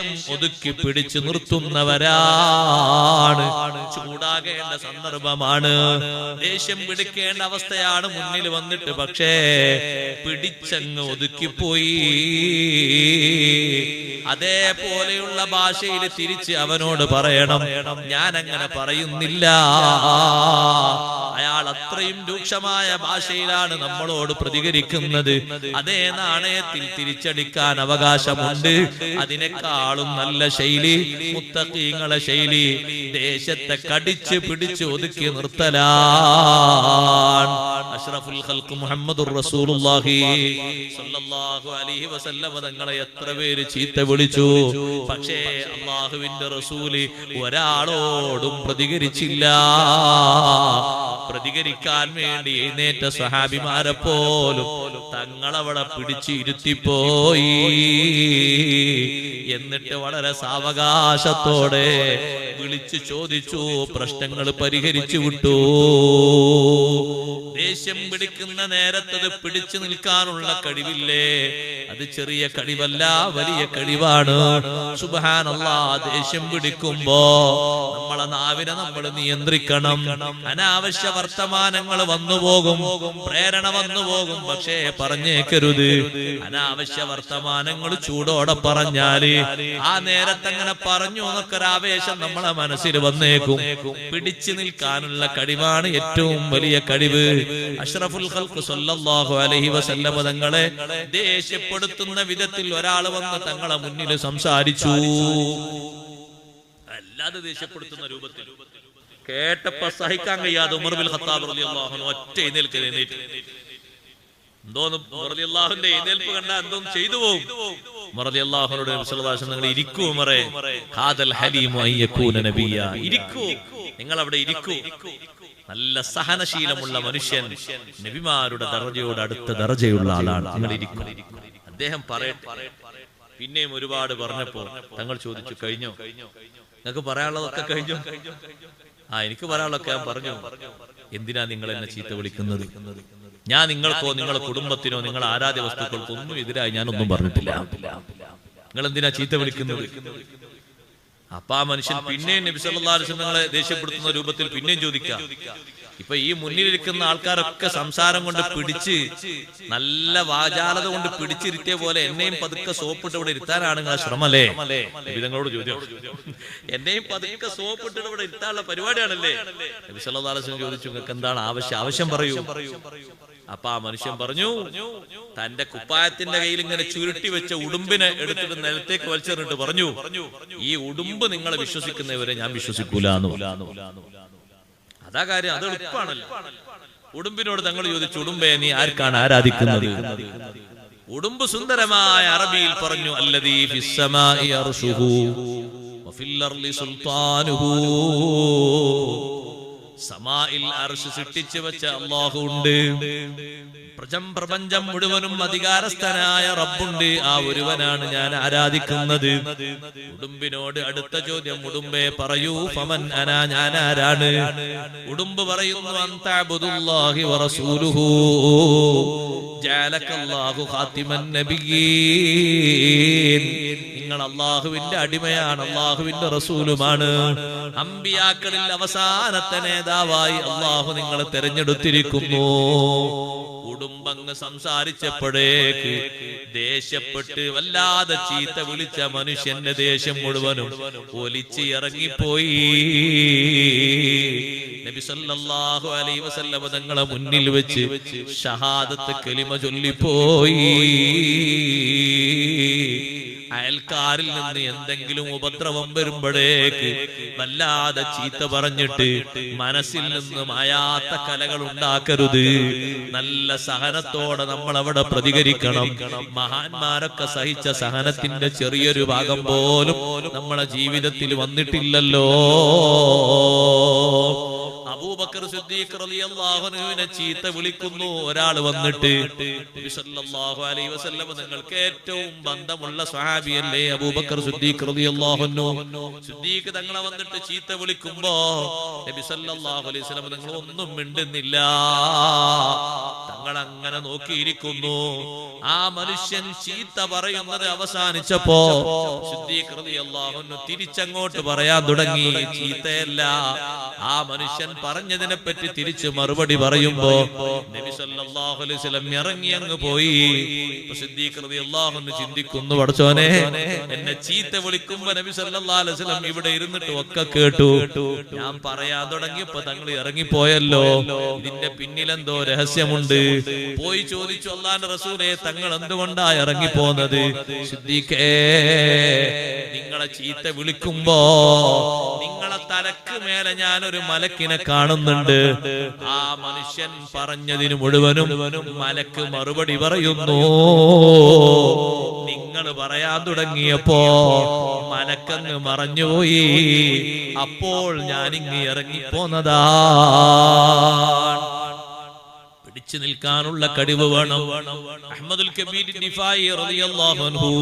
ദേഷ്യം ഒതുക്കി പിടിച്ചു നിർത്തുന്നവരാണ്. ചൂടാകേണ്ട സന്ദർഭമാണ്, ദേഷ്യം പിടിക്കേണ്ട അവസ്ഥയാണ് മുന്നിൽ വന്നിട്ട്, പക്ഷേ പിടിച്ചങ്ങ് ഒതുക്കിപ്പോയി. അതേപോലെയുള്ള ഭാഷയിൽ തിരിച്ച് അവനോട് പറയണം, ഞാൻ അങ്ങനെ പറയുന്നില്ല. അയാൾ അത്രയും രൂക്ഷമായ ഭാഷയിലാണ് നമ്മളോട് പ്രതികരിക്കുന്നത്. അതേ നാണയത്തിൽ തിരിച്ചടിക്കാൻ അവകാശമുണ്ട്. അതിനേക്കാളും നല്ല ശൈലി, മുത്തഖീങ്ങളെ ശൈലി, ദേശത്തെ കടിച്ച് പിടിച്ച് ഒതുക്കി നിർത്തലാണ്. അഷ്റഫുൽ ഖൽഖ് മുഹമ്മദുർ റസൂലുള്ളാഹി സ്വല്ലല്ലാഹു അലൈഹി വസല്ലം തങ്ങളെ എത്ര പേര് ചീത്ത വിളിച്ചു, പക്ഷേ അല്ലാഹുവിന്റെ റസൂല് ഒരാളോടും പ്രതികരിച്ചില്ല. പ്രതികരിക്കാൻ വേണ്ടി എഴുന്നേറ്റ സ്വഹാബിമാരെ പോലും തങ്ങളവിടെ പിടിച്ച് ഇരുത്തിപ്പോയി. എന്നിട്ട് വളരെ സാവകാശത്തോടെ വിളിച്ചു ചോദിച്ചു, പ്രശ്നങ്ങൾ പരിഹരിച്ചു വിട്ടു. ദേഷ്യം പിടിക്കുന്ന നേരത്തത് പിടിച്ചു നിൽക്കാനുള്ള കഴിവില്ലേ, അത് ചെറിയ കഴിവല്ല, വലിയ കഴിവാണ്. സുബ്ഹാനല്ലാഹ്, ദേഷ്യം പിടിക്കുമ്പോ നമ്മളെ നാവിനെ നമ്മൾ നിയന്ത്രിക്കണം. അനാവശ്യ വർത്തമാനങ്ങൾ വന്നുപോകും, പ്രേരണ വന്നുപോകും, പക്ഷേ പറഞ്ഞേക്കരുത്. അനാവശ്യ വർത്തമാനങ്ങൾ ചൂടോടെ പറഞ്ഞാല് ആ നേരത്തങ്ങനെ പറഞ്ഞു എന്നൊക്കെ ഒരു ആവേശം നമ്മളെ മനസ്സിൽ വന്നേക്കും. പിടിച്ചു നിൽക്കാനുള്ള കഴിവാണ് ഏറ്റവും വലിയ കഴിവ്. അഷ്റഫുൽ ഖൽഖ് സ്വല്ലല്ലാഹു അലൈഹി വസല്ലം തങ്ങളെ ദേഷ്യപ്പെടുത്തുന്ന വിധത്തിൽ ഒരാൾ വന്ന് തങ്ങളെ മുന്നിൽ സംസാരിച്ചു. അല്ലാതെ ദേഷ്യപ്പെടുത്തുന്ന രൂപത്തിൽ കേട്ടപ്പോ സഹിക്കാൻ കഴിയാതെ ഉമർ ബിൻ ഖത്താബ് റളിയല്ലാഹു അൻഹു ഒറ്റ എഴുന്നേൽക്ക്. എന്തോന്നും റളിയല്ലാഹുവിന്റെ എഴുന്നേൽപ്പ് കണ്ട എന്തോ ചെയ്തു പോകും. ഉമർ റളിയല്ലാഹുവിനോട് നബി സല്ലല്ലാഹു അലൈഹി വസല്ലം, നിങ്ങൾ ഇരിക്കൂ ഉമറേ, ഹാദൽ ഹലീമു അൻ യകൂന നബിയ്യ, ഇരിക്കൂ, നിങ്ങൾ അവിടെ ഇരിക്കൂ. നല്ല സഹനശീലമുള്ള മനുഷ്യൻ, നബിമാരുടെ ദർജയോട് അടുത്ത ദർജയുള്ള ആളാണ്, നിങ്ങൾ ഇരിക്കൂ. അദ്ദേഹം പറയട്ടെ. പിന്നെയും ഒരുപാട് പറഞ്ഞപ്പോ തങ്ങൾ ചോദിച്ചു, കഴിഞ്ഞോ, നിങ്ങൾക്ക് പറയാനുള്ളതൊക്കെ കഴിഞ്ഞോ? എനിക്ക് പറയാനുള്ളതൊക്കെ ഞാൻ പറഞ്ഞു. എന്തിനാ നിങ്ങൾ എന്നെ ചീത്ത വിളിക്കുന്നത്? ഞാൻ നിങ്ങൾക്കോ നിങ്ങളുടെ കുടുംബത്തിനോ നിങ്ങളുടെ ആരാധ്യ വസ്തുക്കൾക്കോ ഒന്നും എതിരായി ഞാനൊന്നും പറഞ്ഞിട്ടില്ല. നിങ്ങൾ എന്തിനാ ചീത്ത വിളിക്കുന്നത്? അപ്പൊ ആ മനുഷ്യൻ പിന്നെയും നബി സല്ലല്ലാഹു അലൈഹി വസല്ലം നിങ്ങളെ ദേഷ്യപ്പെടുത്തുന്ന രൂപത്തിൽ പിന്നെയും ചോദിക്കാം. ഇപ്പൊ ഈ മുന്നിലിരിക്കുന്ന ആൾക്കാരൊക്കെ സംസാരം കൊണ്ട് പിടിച്ച്, നല്ല വാചാലത കൊണ്ട് പിടിച്ചിരുത്തിയ പോലെ എന്നെയും പതുക്കെ സോപ്പിട്ട് ഇവിടെ ഇരുത്താനാണ് നിങ്ങളെ ശ്രമല്ലേ? നിങ്ങളോട് ചോദ്യം, എന്നെയും പതുക്കെ സോപ്പിട്ട് ഇവിടെ ഇരുത്താനുള്ള പരിപാടിയാണല്ലേ? നബി സല്ലല്ലാഹു അലൈഹി വസല്ലം ചോദിച്ചു, നിങ്ങൾക്ക് എന്താണ് ആവശ്യം? ആവശ്യം പറയൂ. അപ്പൊ ആ മനുഷ്യൻ പറഞ്ഞു, തന്റെ കുപ്പായത്തിന്റെ കയ്യിൽ ഇങ്ങനെ ചുരുട്ടി വെച്ച ഉടുമ്പിനെ എടുത്തിട്ട് നിലത്തേക്ക് വലിച്ചെറിഞ്ഞിട്ട് പറഞ്ഞു, ഈ ഉടുമ്പ് നിങ്ങളെ വിശ്വസിക്കുന്നവരെ ഞാൻ വിശ്വസിക്കൂല. അതാ കാര്യം, അത് എളുപ്പമാണല്ലോ. ഉടുമ്പിനോട് തങ്ങൾ ചോദിച്ചു, ഉടുമ്പേ നീ ആർക്കാണ് ആരാധിക്കുന്നത്? ഉടുമ്പ് സുന്ദരമായ അറബിയിൽ പറഞ്ഞു, അല്ലദീ ഫിസ്സമാഇ അർശുഹു വഫിൽ അർളി സുൽത്താനുഹു. സമാഇൽ അർശ് സൃഷ്ടിച്ചു വെച്ച അല്ലാഹു ഉണ്ട്, പ്രപഞ്ചം മുഴുവനും അധികാരസ്ഥനായ റബ്ബുണ്ട്, ആ ഒരുവനാണ് ഞാൻ ആരാധിക്കുന്നത്. ഉടുമ്പിനോട് അടുത്ത ചോദ്യം, ഉടുമ്പേ പറയൂ, ഫമൻ അനാ, ഞാൻ ആരാണ്? ഉടുമ്പ് പറയുന്നു, അൻത അബ്ദുല്ലാഹി വറസൂലുഹു ജഅലകല്ലാഹു ഖാതിമൻ നബിയ്യീൻ. നിങ്ങൾ അല്ലാഹുവിന്റെ അടിമയാണ്, അല്ലാഹുവിന്റെ റസൂലുമാണ്. അമ്പിയാക്കളിൽ അവസാനത്തെ നേതാവായി അല്ലാഹു നിങ്ങളെ തെരഞ്ഞെടുത്തിരിക്കുന്നു. ഉടുമ്പങ്ങ് സംസാരിച്ചപ്പോഴേക്ക് ദേഷ്യപ്പെട്ട് വല്ലാതെ ചീത്ത വിളിച്ച മനുഷ്യന്റെ ദേഷ്യം മുഴുവനും ഒലിച്ച് ഇറങ്ങിപ്പോയി. നബി സല്ലല്ലാഹു അലൈഹി വസല്ലം തങ്ങളെ മുന്നിൽ വെച്ച് ഷഹാദത്ത് കലിമ ചൊല്ലിപ്പോയി. അയൽക്കാരിൽ നിന്ന് എന്തെങ്കിലും ഉപദ്രവം വരുമ്പോഴേക്ക് വല്ലാതെ ചീത്ത പറഞ്ഞിട്ട് മനസ്സിൽ നിന്ന് മായാത്ത കലകൾ ഉണ്ടാക്കരുത്. നല്ല സഹനത്തോടെ നമ്മൾ അവിടെ പ്രതികരിക്കണം. മഹാന്മാരൊക്കെ സഹിച്ച സഹനത്തിന്റെ ചെറിയൊരു ഭാഗം പോലും നമ്മളെ ജീവിതത്തിൽ വന്നിട്ടില്ലല്ലോ. അബൂബക്കർ സിദ്ദീഖ് റളിയല്ലാഹു അൻഹുവിനെ ചീത്ത വിളിക്കുന്നു. ഒരാൾ വന്നിട്ട് നബി സല്ലല്ലാഹു അലൈഹി വസല്ലം നിങ്ങൾക്ക് ഏറ്റവും ബന്ധമുള്ള സ്വഹാബിയല്ലേ അബൂബക്കർ സിദ്ദീഖ് റളിയല്ലാഹു അൻഹു, സിദ്ദീഖ് തങ്ങളെ വന്നിട്ട് ചീത്ത വിളിക്കുമ്പോ നബി സല്ലല്ലാഹു അലൈഹി വസല്ലം നിങ്ങൾ ഒന്നും മിണ്ടുന്നില്ല. തങ്ങൾ അങ്ങനെ നോക്കിയിരിക്കുന്നു. ആ മനുഷ്യൻ ചീത്ത പറയുന്നത് അവസാനിച്ചപ്പോ സിദ്ദീഖ് റളിയല്ലാഹു അൻഹു തിരിച്ചങ്ങോട്ട് പറയാൻ തുടങ്ങി. ചീത്തയല്ല, ആ മനുഷ്യൻ പറഞ്ഞതിനെ പറ്റി തിരിച്ച് മറുപടി പറയുമ്പോ നബി സല്ലല്ലാഹു അലൈഹി വസല്ലം ഇറങ്ങി അങ്ങ് പോയി. സിദ്ദീഖ് റളിയല്ലാഹു അൻഹു ചിന്തിക്കുന്നു, പടച്ചോനെ എന്നെ ചീത്ത വിളിക്കുമ്പോ നബി സല്ലല്ലാഹു അലൈഹി വസല്ലം ഇവിടെ ഇരുന്നിട്ട് ഒക്കെ കേട്ടു. ഞാൻ പറയാൻ തുടങ്ങിയപ്പോ തങ്ങൾ ഇറങ്ങിപ്പോയല്ലോ, ഇതിന്റെ പിന്നിലെന്തോ രഹസ്യമുണ്ട്. പോയി ചോദിച്ചു, അല്ലാഹുവിന്റെ റസൂലേ തങ്ങൾ എന്തുകൊണ്ടാ ഇറങ്ങിപ്പോന്നത്? സിദ്ദീഖേ, നിങ്ങളെ ചീത്ത വിളിക്കുമ്പോ നിങ്ങളെ തലക്ക് മേലെ ഞാനൊരു മലക്കിനെ കാണുന്നുണ്ട്. ആ മനുഷ്യൻ പറഞ്ഞതിന് മുഴുവനും മലക്ക് മറുപടി പറയുന്നു. നിങ്ങൾ പറയാൻ തുടങ്ങിയപ്പോ മലക്കങ്ങ് മറഞ്ഞുപോയി. അപ്പോൾ ഞാനിങ്ങ് ഇറങ്ങിപ്പോന്നതാ. പിടിച്ചു നിൽക്കാനുള്ള കഴിവ് വേണം. അഹ്മദുൽ കബീർ ദിഫായി റളിയല്ലാഹു അൻഹു